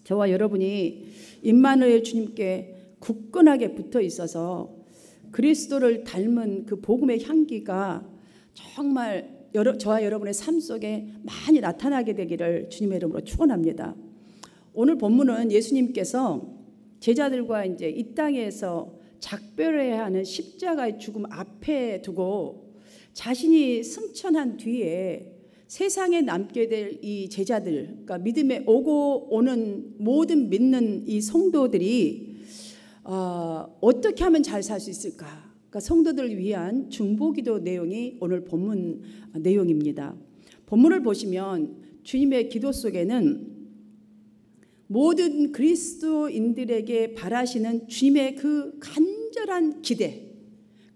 저와 여러분이 임마누엘 주님께 굳건하게 붙어 있어서 그리스도를 닮은 그 복음의 향기가 정말 저와 여러분의 삶 속에 많이 나타나게 되기를 주님의 이름으로 축원합니다. 오늘 본문은 예수님께서 제자들과 이제 이 땅에서 작별해야 하는 십자가의 죽음 앞에 두고 자신이 승천한 뒤에 세상에 남게 될 이 제자들, 그러니까 믿음에 오고 오는 모든 믿는 이 성도들이 어떻게 하면 잘 살 수 있을까? 그러니까 성도들을 위한 중보기도 내용이 오늘 본문 내용입니다. 본문을 보시면 주님의 기도 속에는 모든 그리스도인들에게 바라시는 주님의 그 간절한 기대,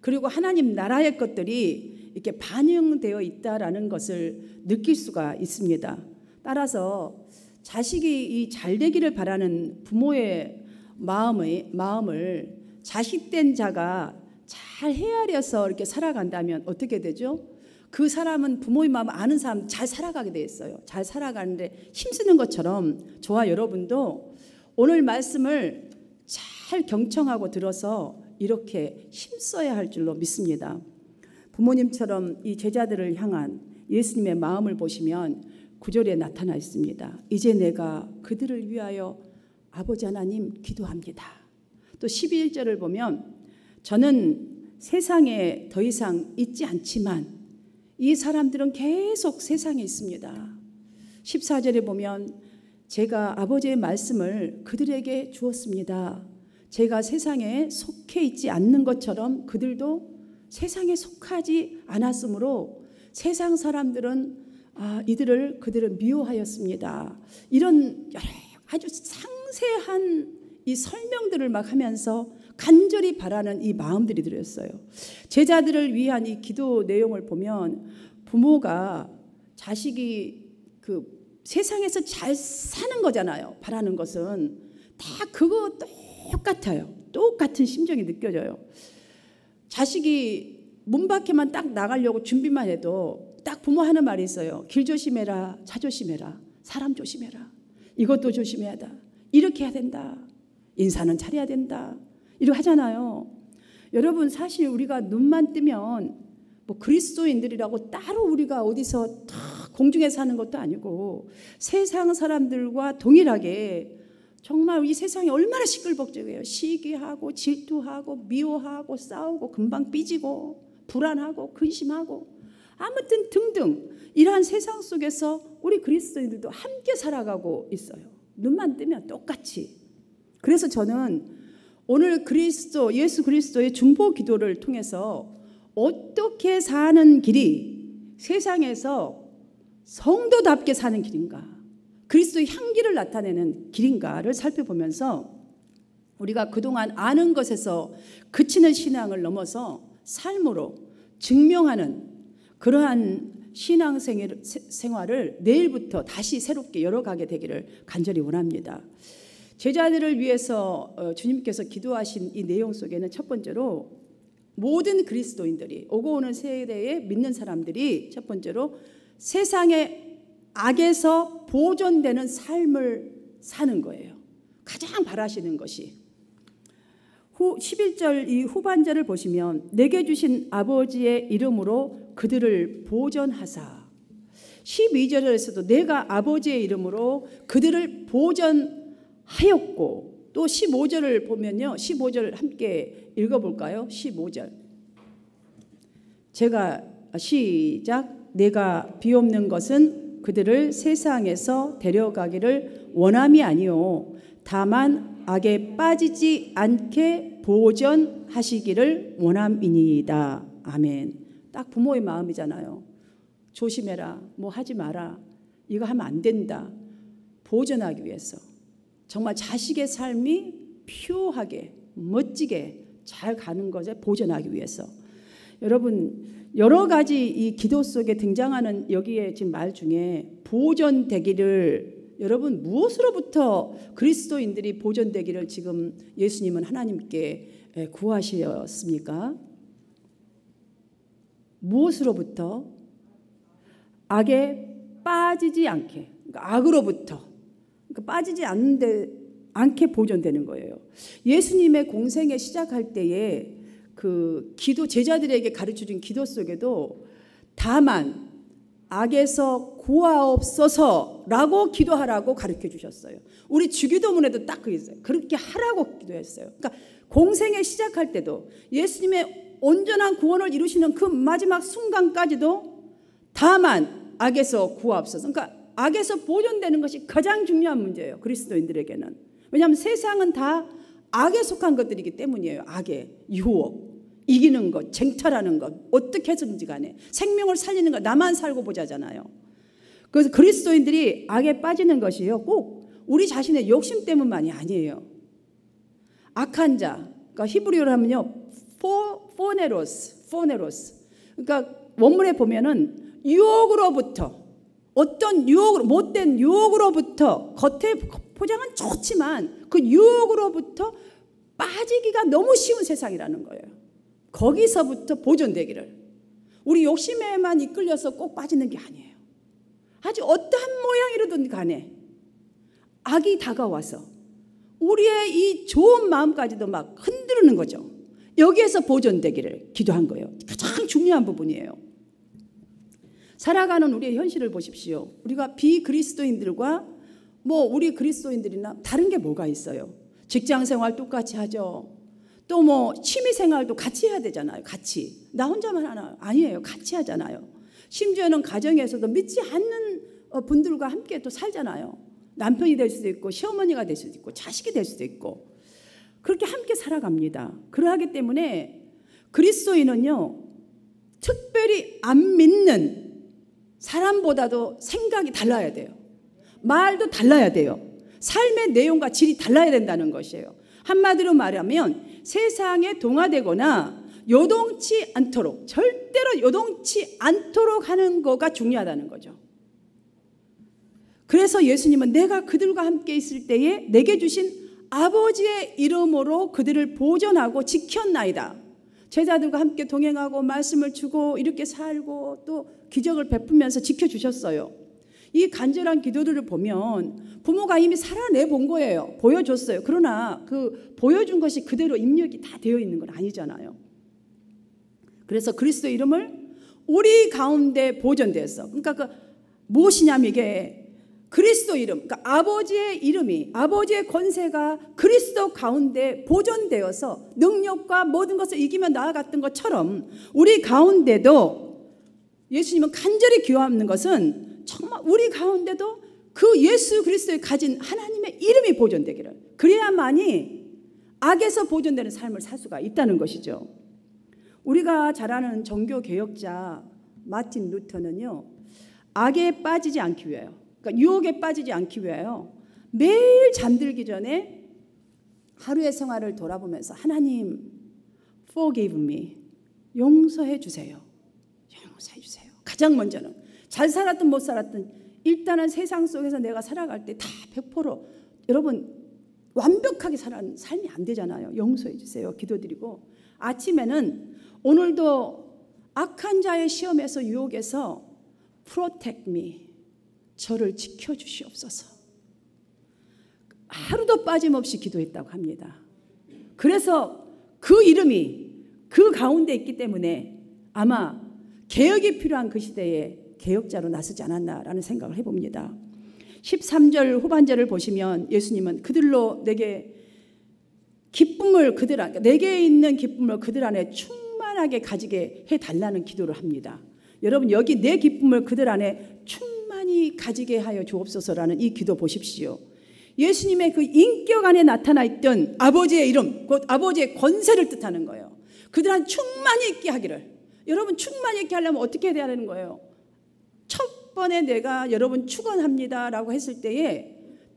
그리고 하나님 나라의 것들이 이렇게 반영되어 있다라는 것을 느낄 수가 있습니다. 따라서 자식이 이 잘되기를 바라는 부모의 마음을 자식된 자가 잘 헤아려서 이렇게 살아간다면 어떻게 되죠? 그 사람은 부모의 마음을 아는 사람 잘 살아가게 돼 있어요. 잘 살아가는데 힘쓰는 것처럼 저와 여러분도 오늘 말씀을 잘 경청하고 들어서 이렇게 힘써야 할 줄로 믿습니다. 부모님처럼 이 제자들을 향한 예수님의 마음을 보시면 9절에 나타나 있습니다. 이제 내가 그들을 위하여 아버지 하나님 기도합니다. 또 11절을 보면 저는 세상에 더 이상 있지 않지만 이 사람들은 계속 세상에 있습니다. 14절에 보면 제가 아버지의 말씀을 그들에게 주었습니다. 제가 세상에 속해 있지 않는 것처럼 그들도 세상에 속하지 않았으므로 세상 사람들은 그들을 미워하였습니다. 이런 여러 아주 상세한 이 설명들을 막 하면서 간절히 바라는 이 마음들이 들었어요. 제자들을 위한 이 기도 내용을 보면 부모가 자식이 그 세상에서 잘 사는 거잖아요. 바라는 것은 다 그거 똑같아요. 똑같은 심정이 느껴져요. 자식이 문 밖에만 딱 나가려고 준비만 해도 딱 부모 하는 말이 있어요. 길 조심해라, 차 조심해라, 사람 조심해라, 이것도 조심해야 한다, 이렇게 해야 된다, 인사는 잘해야 된다, 이렇게 하잖아요. 여러분 사실 우리가 눈만 뜨면 뭐 그리스도인들이라고 따로 우리가 어디서 다 공중에 사는 것도 아니고 세상 사람들과 동일하게 정말 이 세상이 얼마나 시끌벅적해요. 시기하고 질투하고 미워하고 싸우고 금방 삐지고 불안하고 근심하고 아무튼 등등 이러한 세상 속에서 우리 그리스도인들도 함께 살아가고 있어요. 눈만 뜨면 똑같이. 그래서 저는 오늘 예수 그리스도의 중보 기도를 통해서 어떻게 사는 길이 세상에서 성도답게 사는 길인가, 그리스도의 향기를 나타내는 길인가를 살펴보면서 우리가 그동안 아는 것에서 그치는 신앙을 넘어서 삶으로 증명하는 그러한 신앙생활을 내일부터 다시 새롭게 열어가게 되기를 간절히 원합니다. 제자들을 위해서 주님께서 기도하신 이 내용 속에는 첫 번째로 모든 그리스도인들이 오고 오는 세대에 믿는 사람들이 첫 번째로 세상의 악에서 보존되는 삶을 사는 거예요. 가장 바라시는 것이 11절 이 후반절을 보시면 내게 주신 아버지의 이름으로 그들을 보존하사, 12절에서도 내가 아버지의 이름으로 그들을 보존하였고, 또 15절을 보면요, 15절 함께 읽어볼까요? 15절 제가 시작. 내가 비옵는 것은 그들을 세상에서 데려가기를 원함이 아니요 다만 악에 빠지지 않게 보존하시기를 원함이니이다. 아멘. 딱 부모의 마음이잖아요. 조심해라, 뭐 하지 마라, 이거 하면 안 된다. 보존하기 위해서 정말 자식의 삶이 퓨어하게 멋지게 잘 가는 것에 보존하기 위해서. 여러분 여러 가지 이 기도 속에 등장하는 여기에 지금 말 중에 보존되기를, 여러분 무엇으로부터 그리스도인들이 보존되기를 지금 예수님은 하나님께 구하셨습니까? 무엇으로부터? 악에 빠지지 않게, 그러니까 악으로부터. 그러니까 빠지지 않게 보존되는 거예요. 예수님의 공생에 시작할 때에 그 기도, 제자들에게 가르쳐준 기도 속에도 다만 악에서 구하옵소서라고 기도하라고 가르쳐 주셨어요. 우리 주기도문에도 딱 그게 있어요. 그렇게 하라고 기도했어요. 그러니까 공생에 시작할 때도 예수님의 온전한 구원을 이루시는 그 마지막 순간까지도 다만 악에서 구하옵소서. 그러니까 악에서 보존되는 것이 가장 중요한 문제예요. 그리스도인들에게는. 왜냐하면 세상은 다 악에 속한 것들이기 때문이에요. 악의 유혹, 이기는 것, 쟁탈하는 것, 어떻게 해서든지 간에 생명을 살리는 것, 나만 살고 보자잖아요. 그래서 그리스도인들이 악에 빠지는 것이요, 꼭 우리 자신의 욕심 때문만이 아니에요. 악한 자, 그러니까 히브리어로 하면요, 포네로스. 그러니까 원문에 보면은 유혹으로부터, 어떤 유혹으로, 못된 유혹으로부터, 겉에 포장은 좋지만 그 유혹으로부터 빠지기가 너무 쉬운 세상이라는 거예요. 거기서부터 보존되기를. 우리 욕심에만 이끌려서 꼭 빠지는 게 아니에요. 아주 어떠한 모양이로든 간에 악이 다가와서 우리의 이 좋은 마음까지도 막 흔드는 거죠. 여기에서 보존되기를 기도한 거예요. 가장 중요한 부분이에요. 살아가는 우리의 현실을 보십시오. 우리가 비그리스도인들과 우리 그리스도인들이나 다른 게 뭐가 있어요? 직장생활 똑같이 하죠. 또 취미생활도 같이 해야 되잖아요. 같이. 나 혼자만 하나 아니에요. 같이 하잖아요. 심지어는 가정에서도 믿지 않는 분들과 함께 또 살잖아요. 남편이 될 수도 있고 시어머니가 될 수도 있고 자식이 될 수도 있고 그렇게 함께 살아갑니다. 그러하기 때문에 그리스도인은요, 특별히 안 믿는 사람보다도 생각이 달라야 돼요. 말도 달라야 돼요. 삶의 내용과 질이 달라야 된다는 것이에요. 한마디로 말하면 세상에 동화되거나 요동치 않도록, 절대로 요동치 않도록 하는 거가 중요하다는 거죠. 그래서 예수님은 내가 그들과 함께 있을 때에 내게 주신 아버지의 이름으로 그들을 보존하고 지켰나이다. 제자들과 함께 동행하고 말씀을 주고 이렇게 살고 또 기적을 베푸면서 지켜주셨어요. 이 간절한 기도들을 보면 부모가 이미 살아내 본 거예요. 보여줬어요. 그러나 그 보여준 것이 그대로 입력이 다 되어 있는 건 아니잖아요. 그래서 그리스도 이름을 우리 가운데 보존되었어. 그러니까 무엇이냐면 이게 그리스도 이름, 그러니까 아버지의 이름이, 아버지의 권세가 그리스도 가운데 보존되어서 능력과 모든 것을 이기며 나아갔던 것처럼 우리 가운데도 예수님은 간절히 기도하는 것은 정말 우리 가운데도 그 예수 그리스도에 가진 하나님의 이름이 보존되기를, 그래야만이 악에서 보존되는 삶을 살 수가 있다는 것이죠. 우리가 잘 아는 종교 개혁자 마틴 루터는요, 악에 빠지지 않기 위하여, 그러니까 유혹에 빠지지 않기 위하여 매일 잠들기 전에 하루의 생활을 돌아보면서 하나님 forgive me, 용서해 주세요. 용서해 주세요. 가장 먼저는 잘 살았든 못 살았든 일단은 세상 속에서 내가 살아갈 때 다 100% 여러분 완벽하게 살아가는 삶이 안 되잖아요. 용서해 주세요. 기도드리고 아침에는 오늘도 악한 자의 시험에서 유혹에서 protect me, 저를 지켜주시옵소서. 하루도 빠짐없이 기도했다고 합니다. 그래서 그 이름이 그 가운데 있기 때문에 아마 개혁이 필요한 그 시대에 개혁자로 나서지 않았나라는 생각을 해봅니다. 13절 후반절을 보시면 예수님은 그들로 내게 기쁨을 그들 안에, 내게 있는 기쁨을 그들 안에 충만하게 가지게 해달라는 기도를 합니다. 여러분 여기 내 기쁨을 그들 안에 충만히 가지게 하여 주옵소서라는 이 기도 보십시오. 예수님의 그 인격 안에 나타나 있던 아버지의 이름, 곧 아버지의 권세를 뜻하는 거예요. 그들 안에 충만히 있게 하기를. 여러분 충만히 있게 하려면 어떻게 해야 되는 거예요? 첫 번에 내가 여러분 축원합니다라고 했을 때에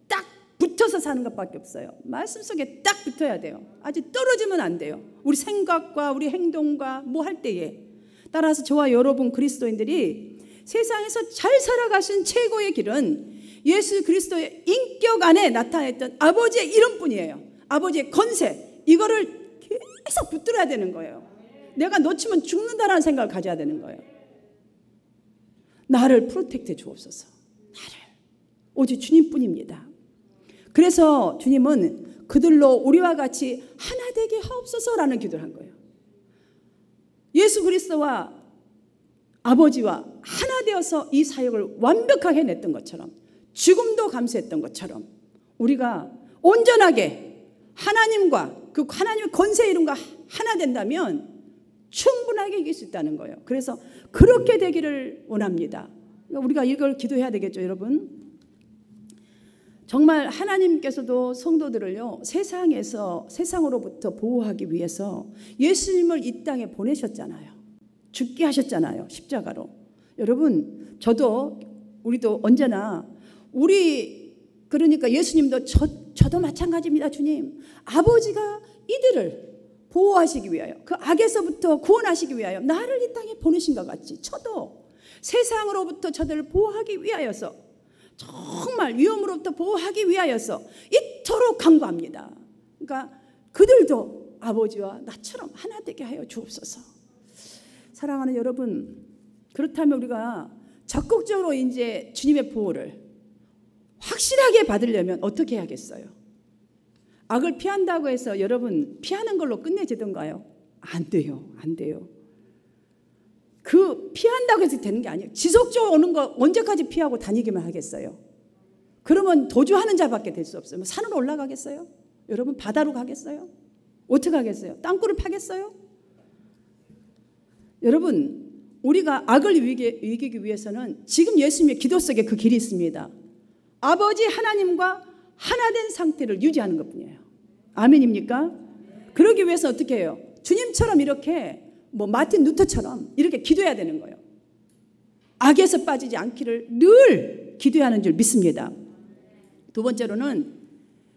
딱 붙어서 사는 것밖에 없어요. 말씀 속에 딱 붙어야 돼요. 아직 떨어지면 안 돼요. 우리 생각과 우리 행동과 뭐 할 때에. 따라서 저와 여러분 그리스도인들이 세상에서 잘 살아가신 최고의 길은 예수 그리스도의 인격 안에 나타냈던 아버지의 이름뿐이에요. 아버지의 권세, 이거를 계속 붙들어야 되는 거예요. 내가 놓치면 죽는다라는 생각을 가져야 되는 거예요. 나를 프로텍트해 주옵소서. 나를. 오직 주님뿐입니다. 그래서 주님은 그들로 우리와 같이 하나 되게 하옵소서라는 기도를 한 거예요. 예수 그리스도와 아버지와 하나 되어서 이 사역을 완벽하게 해냈던 것처럼, 죽음도 감수했던 것처럼 우리가 온전하게 하나님과 그 하나님의 권세 이름과 하나 된다면 충분하게 이길 수 있다는 거예요. 그래서 그렇게 되기를 원합니다. 우리가 이걸 기도해야 되겠죠, 여러분. 정말 하나님께서도 성도들을요, 세상으로부터 보호하기 위해서 예수님을 이 땅에 보내셨잖아요. 죽게 하셨잖아요, 십자가로. 여러분, 우리도 언제나 그러니까 예수님도 저도 마찬가지입니다, 주님. 아버지가 이들을 보호하시기 위하여, 그 악에서부터 구원하시기 위하여 나를 이 땅에 보내신 것 같이 저도 세상으로부터 저들을 보호하기 위하여서, 정말 위험으로부터 보호하기 위하여서 이토록 간구합니다. 그러니까 그들도 아버지와 나처럼 하나 되게 하여 주옵소서. 사랑하는 여러분, 그렇다면 우리가 적극적으로 이제 주님의 보호를 확실하게 받으려면 어떻게 해야겠어요? 악을 피한다고 해서 여러분 피하는 걸로 끝내지던가요? 안 돼요. 그 피한다고 해서 되는 게 아니에요. 지속적으로 오는 거 언제까지 피하고 다니기만 하겠어요? 그러면 도주하는 자밖에 될 수 없어요. 산으로 올라가겠어요? 여러분 바다로 가겠어요? 어떻게 하겠어요? 땅굴을 파겠어요? 여러분, 우리가 악을 이기기 위해서는 지금 예수님의 기도 속에 그 길이 있습니다. 아버지 하나님과 하나 된 상태를 유지하는 것뿐이에요. 아멘입니까? 그러기 위해서 어떻게 해요? 주님처럼 이렇게 마틴 루터처럼 이렇게 기도해야 되는 거예요. 악에서 빠지지 않기를 늘 기도하는 줄 믿습니다. 두 번째로는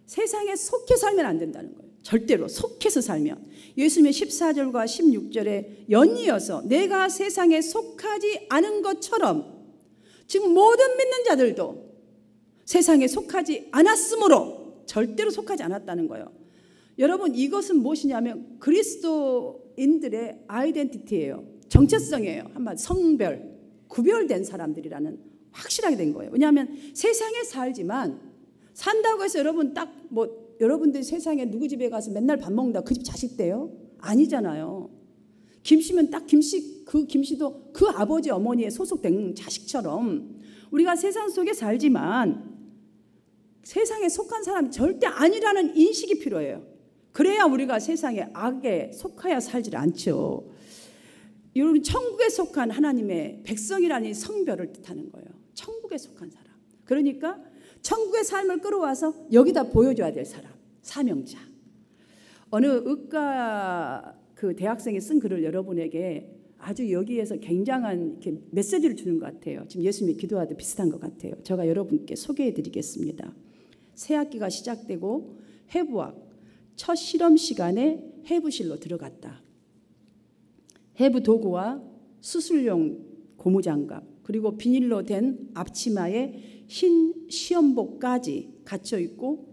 세상에 속해 살면 안 된다는 거예요. 절대로 속해서 살면. 예수님의 14절과 16절에 연이어서 내가 세상에 속하지 않은 것처럼 지금 모든 믿는 자들도 세상에 속하지 않았으므로 절대로 속하지 않았다는 거예요. 여러분, 이것은 무엇이냐면 그리스도인들의 아이덴티티예요. 정체성이에요. 한마디 성별, 구별된 사람들이라는 확실하게 된 거예요. 왜냐하면 세상에 살지만 산다고 해서 여러분 여러분들 세상에 누구 집에 가서 맨날 밥 먹는다 그 집 자식 돼요? 아니잖아요. 김씨면 딱 그 김씨도 그 아버지 어머니에 소속된 자식처럼 우리가 세상 속에 살지만 세상에 속한 사람이 절대 아니라는 인식이 필요해요. 그래야 우리가 세상에 악에 속하여 살지 않죠. 여러분, 천국에 속한 하나님의 백성이라는 성별을 뜻하는 거예요. 천국에 속한 사람. 그러니까 천국의 삶을 끌어와서 여기다 보여줘야 될 사람, 사명자. 어느 의과 그 대학생이 쓴 글을 여러분에게 아주 여기에서 굉장한 이렇게 메시지를 주는 것 같아요. 지금 예수님이 기도하듯 비슷한 것 같아요. 제가 여러분께 소개해드리겠습니다. 새 학기가 시작되고 해부학 첫 실험 시간에 해부실로 들어갔다. 해부 도구와 수술용 고무장갑 그리고 비닐로 된 앞치마에 흰 시험복까지 갇혀 있고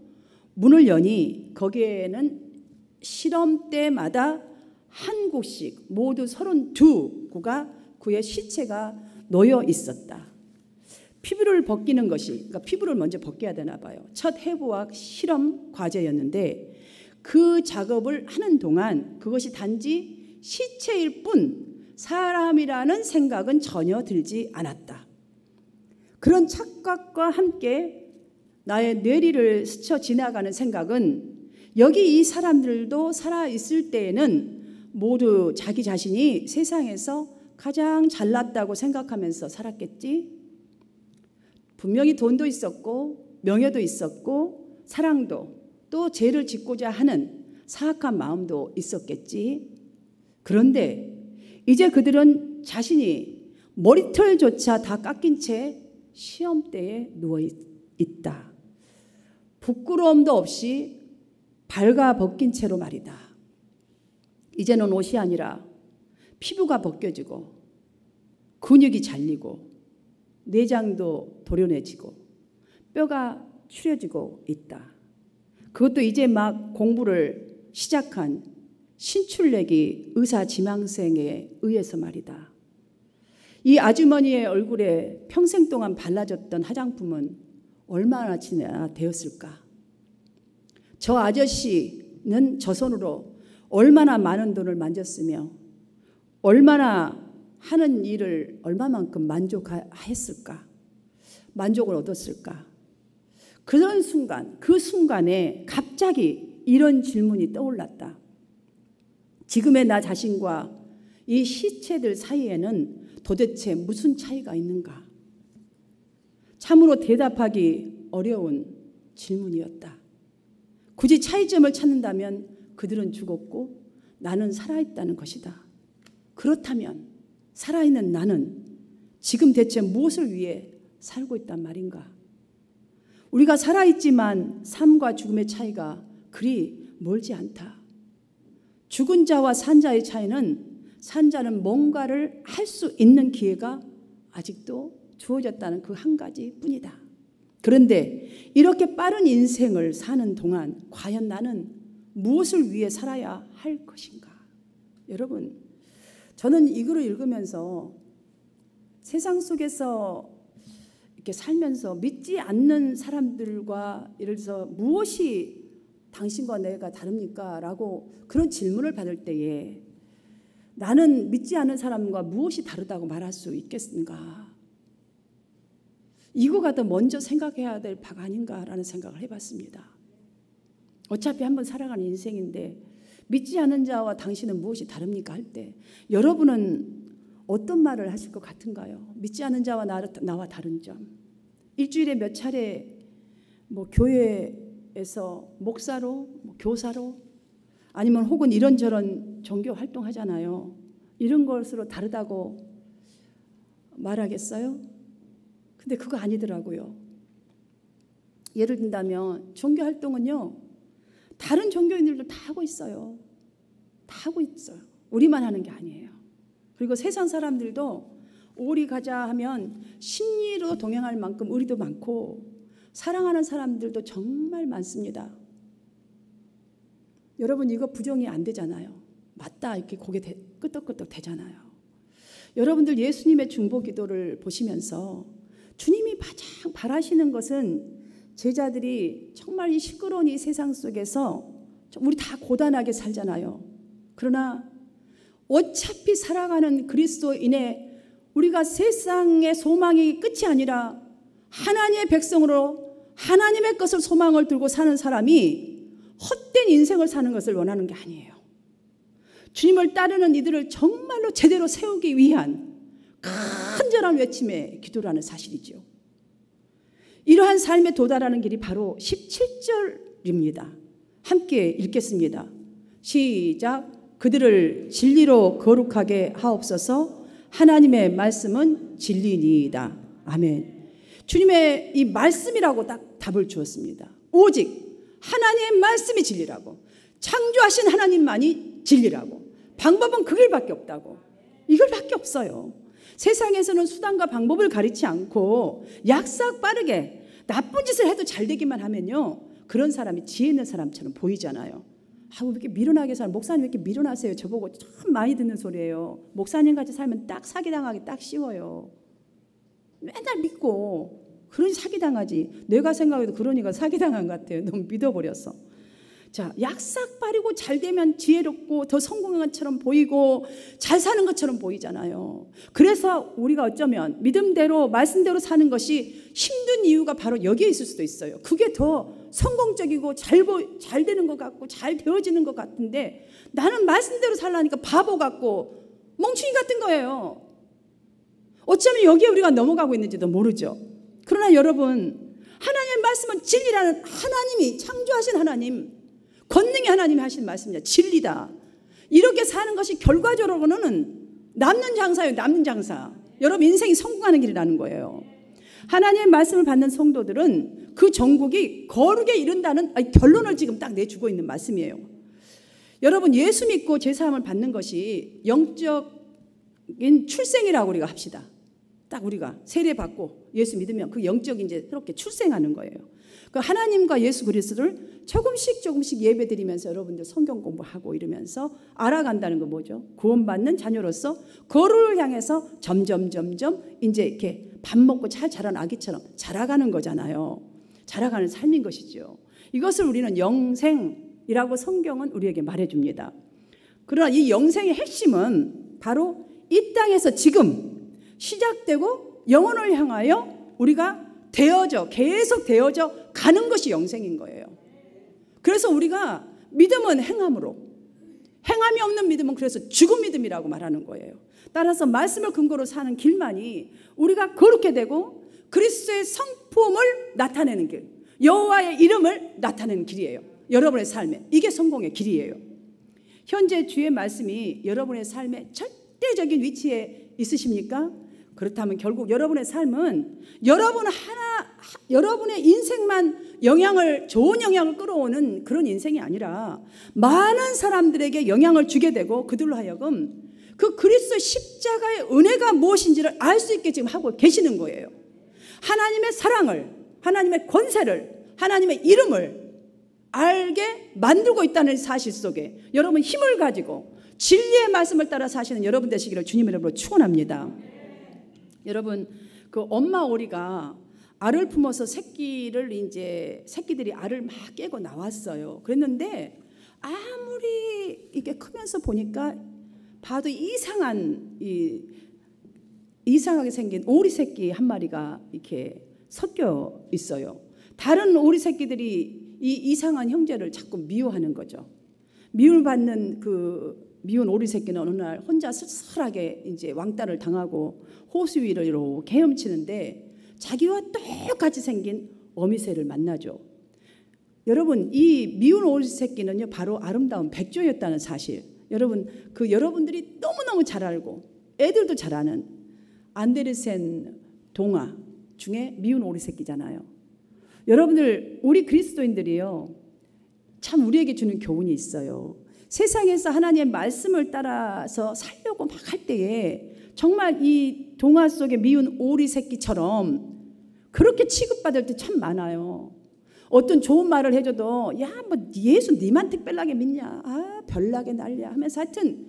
문을 여니 거기에는 실험 때마다 한 곳씩 모두 32구가 그의 시체가 놓여 있었다. 피부를 벗기는 것이, 그러니까 피부를 먼저 벗겨야 되나 봐요. 첫 해부학 실험 과제였는데 그 작업을 하는 동안 그것이 단지 시체일 뿐 사람이라는 생각은 전혀 들지 않았다. 그런 착각과 함께 나의 뇌리를 스쳐 지나가는 생각은 여기 이 사람들도 살아있을 때에는 모두 자기 자신이 세상에서 가장 잘났다고 생각하면서 살았겠지. 분명히 돈도 있었고 명예도 있었고 사랑도 또 죄를 짓고자 하는 사악한 마음도 있었겠지. 그런데 이제 그들은 자신이 머리털조차 다 깎인 채 시험대에 누워있다. 부끄러움도 없이 발가 벗긴 채로 말이다. 이제는 옷이 아니라 피부가 벗겨지고 근육이 잘리고 내장도 도려내지고 뼈가 추려지고 있다. 그것도 이제 막 공부를 시작한 신출내기 의사 지망생에 의해서 말이다. 이 아주머니의 얼굴에 평생 동안 발라졌던 화장품은 얼마나 지나 되었을까? 저 아저씨는 저 손으로 얼마나 많은 돈을 만졌으며 얼마나 하는 일을 얼마만큼 만족했을까? 만족을 얻었을까? 그런 순간, 그 순간에 갑자기 이런 질문이 떠올랐다. 지금의 나 자신과 이 시체들 사이에는 도대체 무슨 차이가 있는가? 참으로 대답하기 어려운 질문이었다. 굳이 차이점을 찾는다면 그들은 죽었고 나는 살아있다는 것이다. 그렇다면 살아있는 나는 지금 대체 무엇을 위해 살고 있단 말인가? 우리가 살아있지만 삶과 죽음의 차이가 그리 멀지 않다. 죽은 자와 산 자의 차이는 산 자는 뭔가를 할 수 있는 기회가 아직도 주어졌다는 그 한 가지 뿐이다. 그런데 이렇게 빠른 인생을 사는 동안 과연 나는 무엇을 위해 살아야 할 것인가? 여러분, 저는 이 글을 읽으면서 세상 속에서 이렇게 살면서 믿지 않는 사람들과 예를 들어서 무엇이 당신과 내가 다릅니까? 라고 그런 질문을 받을 때에 나는 믿지 않는 사람과 무엇이 다르다고 말할 수 있겠는가? 이거가 더 먼저 생각해야 될 바가 아닌가라는 생각을 해봤습니다. 어차피 한번 살아가는 인생인데 믿지 않는 자와 당신은 무엇이 다릅니까? 할 때 여러분은 어떤 말을 하실 것 같은가요? 믿지 않는 자와 나와 다른 점. 일주일에 몇 차례 교회에서 목사로, 교사로 아니면 혹은 이런저런 종교 활동하잖아요. 이런 것으로 다르다고 말하겠어요? 근데 그거 아니더라고요. 예를 든다면 종교 활동은요. 다른 종교인들도 다 하고 있어요. 다 하고 있어요. 우리만 하는 게 아니에요. 그리고 세상 사람들도 오리 가자 하면 심리로 동행할 만큼 의리도 많고 사랑하는 사람들도 정말 많습니다. 여러분 이거 부정이 안 되잖아요. 맞다 이렇게 고개 끄덕끄덕 되잖아요. 여러분들 예수님의 중보 기도를 보시면서 주님이 가장 바라시는 것은 제자들이 정말 이 시끄러운 이 세상 속에서 우리 다 고단하게 살잖아요. 그러나 어차피 살아가는 그리스도인의 우리가 세상의 소망이 끝이 아니라 하나님의 백성으로 하나님의 것을 소망을 들고 사는 사람이 헛된 인생을 사는 것을 원하는 게 아니에요. 주님을 따르는 이들을 정말로 제대로 세우기 위한 간절한 외침의 기도라는 사실이죠. 이러한 삶에 도달하는 길이 바로 17절입니다. 함께 읽겠습니다. 시작. 그들을 진리로 거룩하게 하옵소서. 하나님의 말씀은 진리니이다. 아멘. 주님의 이 말씀이라고 딱 답을 주었습니다. 오직 하나님의 말씀이 진리라고. 창조하신 하나님만이 진리라고. 방법은 그 길밖에 없다고. 이걸밖에 없어요. 세상에서는 수단과 방법을 가리지 않고 약삭 빠르게 나쁜 짓을 해도 잘 되기만 하면요. 그런 사람이 지혜 있는 사람처럼 보이잖아요. 왜 이렇게 미련하게 살아? 목사님 왜 이렇게 미련하세요? 저보고 참 많이 듣는 소리예요. 목사님같이 살면 딱 사기당하기 딱 쉬워요. 맨날 믿고 그러니 사기당하지. 내가 생각해도 그러니까 사기당한 것 같아요. 너무 믿어버렸어. 자, 약삭 빠르고 잘 되면 지혜롭고 더 성공한 것처럼 보이고 잘 사는 것처럼 보이잖아요. 그래서 우리가 어쩌면 믿음대로 말씀대로 사는 것이 힘든 이유가 바로 여기에 있을 수도 있어요. 그게 더 성공적이고 잘 되는 것 같고 잘 되어지는 것 같은데 나는 말씀대로 살라니까 바보 같고 멍충이 같은 거예요. 어쩌면 여기에 우리가 넘어가고 있는지도 모르죠. 그러나 여러분, 하나님의 말씀은 진리라는 하나님이 창조하신 하나님, 권능의 하나님이 하신 말씀이냐. 진리다. 이렇게 사는 것이 결과적으로는 남는 장사예요. 남는 장사. 여러분 인생이 성공하는 길이라는 거예요. 하나님의 말씀을 받는 성도들은 그 전국이 거룩에 이른다는 결론을 지금 딱 내주고 있는 말씀이에요. 여러분 예수 믿고 제사함을 받는 것이 영적인 출생이라고 우리가 합시다. 딱 우리가 세례 받고 예수 믿으면 그 영적인 이제 새롭게 출생하는 거예요. 그 하나님과 예수 그리스도를 조금씩 예배드리면서 여러분들 성경 공부하고 이러면서 알아간다는 건 뭐죠? 구원받는 자녀로서 거룩을 향해서 점점 이제 이렇게 밥 먹고 잘 자란 아기처럼 자라가는 거잖아요. 자라가는 삶인 것이죠. 이것을 우리는 영생이라고 성경은 우리에게 말해줍니다. 그러나 이 영생의 핵심은 바로 이 땅에서 지금 시작되고 영혼을 향하여 우리가 계속 되어져 가는 것이 영생인 거예요. 그래서 우리가 믿음은 행함으로, 행함이 없는 믿음은 그래서 죽은 믿음이라고 말하는 거예요. 따라서 말씀을 근거로 사는 길만이 우리가 거룩게 되고 그리스도의 성품을 나타내는 길, 여호와의 이름을 나타내는 길이에요. 여러분의 삶에 이게 성공의 길이에요. 현재 주의 말씀이 여러분의 삶에 절대적인 위치에 있으십니까? 그렇다면 결국 여러분의 삶은 여러분의 인생만 좋은 영향을 끌어오는 그런 인생이 아니라 많은 사람들에게 영향을 주게 되고 그들로 하여금 그 그리스도의 십자가의 은혜가 무엇인지를 알 수 있게 지금 하고 계시는 거예요. 하나님의 사랑을, 하나님의 권세를, 하나님의 이름을 알게 만들고 있다는 사실 속에 여러분 힘을 가지고 진리의 말씀을 따라 사시는 여러분 되시기를 주님의 이름으로 축원합니다. 여러분, 그 엄마 오리가 알을 품어서 새끼들이 알을 막 깨고 나왔어요. 그랬는데 아무리 이게 크면서 보니까 봐도 이상하게 생긴 오리 새끼 한 마리가 이렇게 섞여 있어요. 다른 오리 새끼들이 이 이상한 형제를 자꾸 미워하는 거죠. 미움을 받는 그 미운 오리 새끼는 어느 날 혼자 쓸쓸하게 이제 왕따를 당하고 호수 위를 이렇게 헤엄치는데 자기와 똑같이 생긴 어미새를 만나죠. 여러분, 이 미운 오리 새끼는요 바로 아름다운 백조였다는 사실, 여러분들이 너무너무 잘 알고 애들도 잘 아는 안데르센 동화 중에 미운 오리 새끼잖아요. 여러분들, 우리 그리스도인들이요 참 우리에게 주는 교훈이 있어요. 세상에서 하나님의 말씀을 따라서 살려고 막 할 때에 정말 이 동화 속의 미운 오리 새끼처럼 그렇게 취급받을 때 참 많아요. 어떤 좋은 말을 해줘도 야, 뭐 예수 니만 특별하게 믿냐, 아 별나게 난리야 하면서 하여튼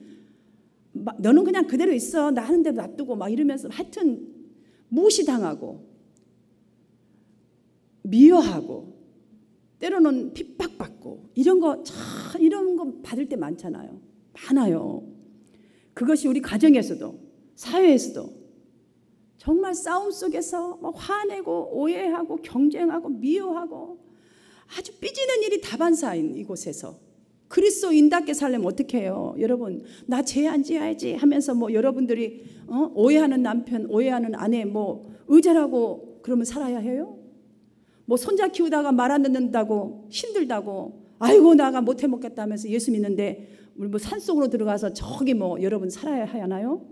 너는 그냥 그대로 있어, 나 하는 대로 놔두고 막 이러면서 하여튼 무시당하고 미워하고 때로는 핍박받고 이런 거 받을 때 많아요. 그것이 우리 가정에서도 사회에서도 정말 싸움 속에서 막 화내고 오해하고 경쟁하고 미워하고 아주 삐지는 일이 다반사인 이곳에서 그리스도인답게 살려면 어떻게 해요? 여러분, 나 죄 안 지어야지 하면서 뭐 여러분들이 오해하는 남편, 오해하는 아내 뭐 의절하고 그러면 살아야 해요? 뭐 손자 키우다가 말 안 듣는다고 힘들다고 아이고 나가 못해 먹겠다 하면서 예수 믿는데 우리 뭐 산속으로 들어가서 저기 뭐 여러분 살아야 하나요?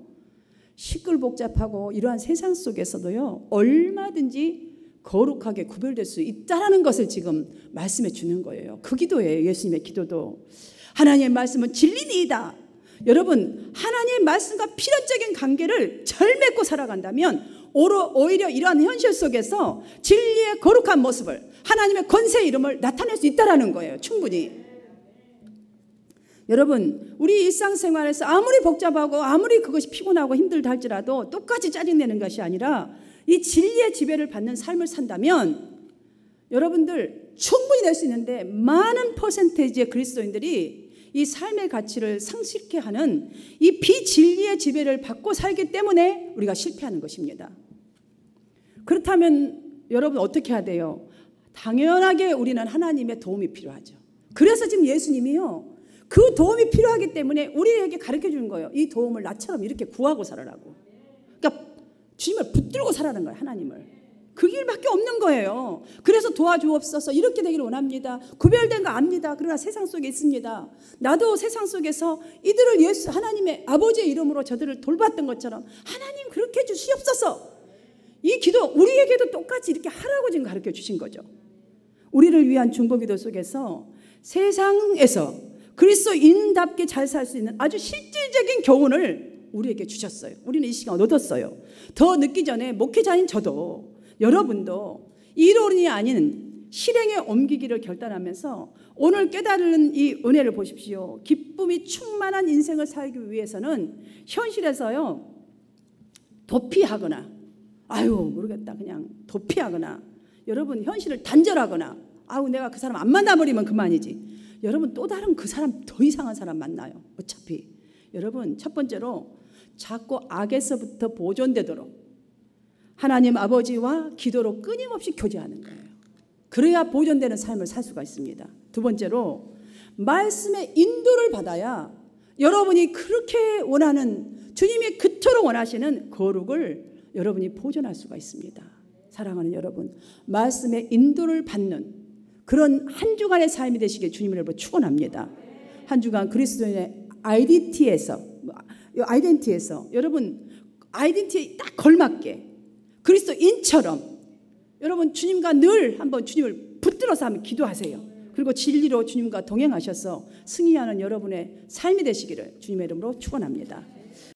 시끌복잡하고 이러한 세상 속에서도요 얼마든지 거룩하게 구별될 수 있다라는 것을 지금 말씀해 주는 거예요. 그 기도예요. 예수님의 기도도. 하나님의 말씀은 진리니이다. 여러분, 하나님의 말씀과 필연적인 관계를 잘 맺고 살아간다면 오히려 이러한 현실 속에서 진리의 거룩한 모습을, 하나님의 권세의 이름을 나타낼 수 있다라는 거예요. 충분히. 여러분, 우리 일상생활에서 아무리 복잡하고 아무리 그것이 피곤하고 힘들다 할지라도 똑같이 짜증내는 것이 아니라 이 진리의 지배를 받는 삶을 산다면 여러분들 충분히 낼 수 있는데 많은 퍼센테이지의 그리스도인들이 이 삶의 가치를 상실케 하는 이 비진리의 지배를 받고 살기 때문에 우리가 실패하는 것입니다. 그렇다면 여러분 어떻게 해야 돼요? 당연하게 우리는 하나님의 도움이 필요하죠. 그래서 지금 예수님이요 그 도움이 필요하기 때문에 우리에게 가르쳐 주는 거예요. 이 도움을 나처럼 이렇게 구하고 살아라고. 그러니까 주님을 붙들고 살아는 거예요. 하나님을. 그 길밖에 없는 거예요. 그래서 도와주옵소서 이렇게 되기를 원합니다. 구별된 거 압니다. 그러나 세상 속에 있습니다. 나도 세상 속에서 이들을 하나님의 아버지의 이름으로 저들을 돌봤던 것처럼 하나님 그렇게 해주시옵소서. 이 기도 우리에게도 똑같이 이렇게 하라고 지금 가르쳐 주신 거죠. 우리를 위한 중보기도 속에서 세상에서 그리스도인답게 잘 살 수 있는 아주 실질적인 교훈을 우리에게 주셨어요. 우리는 이 시간 얻었어요. 더 늦기 전에 목회자인 저도 여러분도 이론이 아닌 실행에 옮기기를 결단하면서 오늘 깨달은 이 은혜를 보십시오. 기쁨이 충만한 인생을 살기 위해서는 현실에서요 도피하거나 아유 모르겠다 그냥 도피하거나 여러분 현실을 단절하거나 아우 내가 그 사람 안 만나버리면 그만이지. 여러분 또 다른 그 사람 더 이상한 사람 만나요. 어차피 여러분 첫 번째로 자꾸 악에서부터 보존되도록 하나님 아버지와 기도로 끊임없이 교제하는 거예요. 그래야 보존되는 삶을 살 수가 있습니다. 두 번째로 말씀의 인도를 받아야 여러분이 그렇게 원하는 주님이 그토록 원하시는 거룩을 여러분이 보존할 수가 있습니다. 사랑하는 여러분, 말씀의 인도를 받는 그런 한 주간의 삶이 되시길 주님을 여러분 축원합니다. 한 주간 그리스도인의 아이덴티티에서 여러분 아이덴티티에 딱 걸맞게 그리스도인처럼 여러분 주님과 늘 한번 주님을 붙들어서 한번 기도하세요. 그리고 진리로 주님과 동행하셔서 승리하는 여러분의 삶이 되시기를 주님의 이름으로 축원합니다.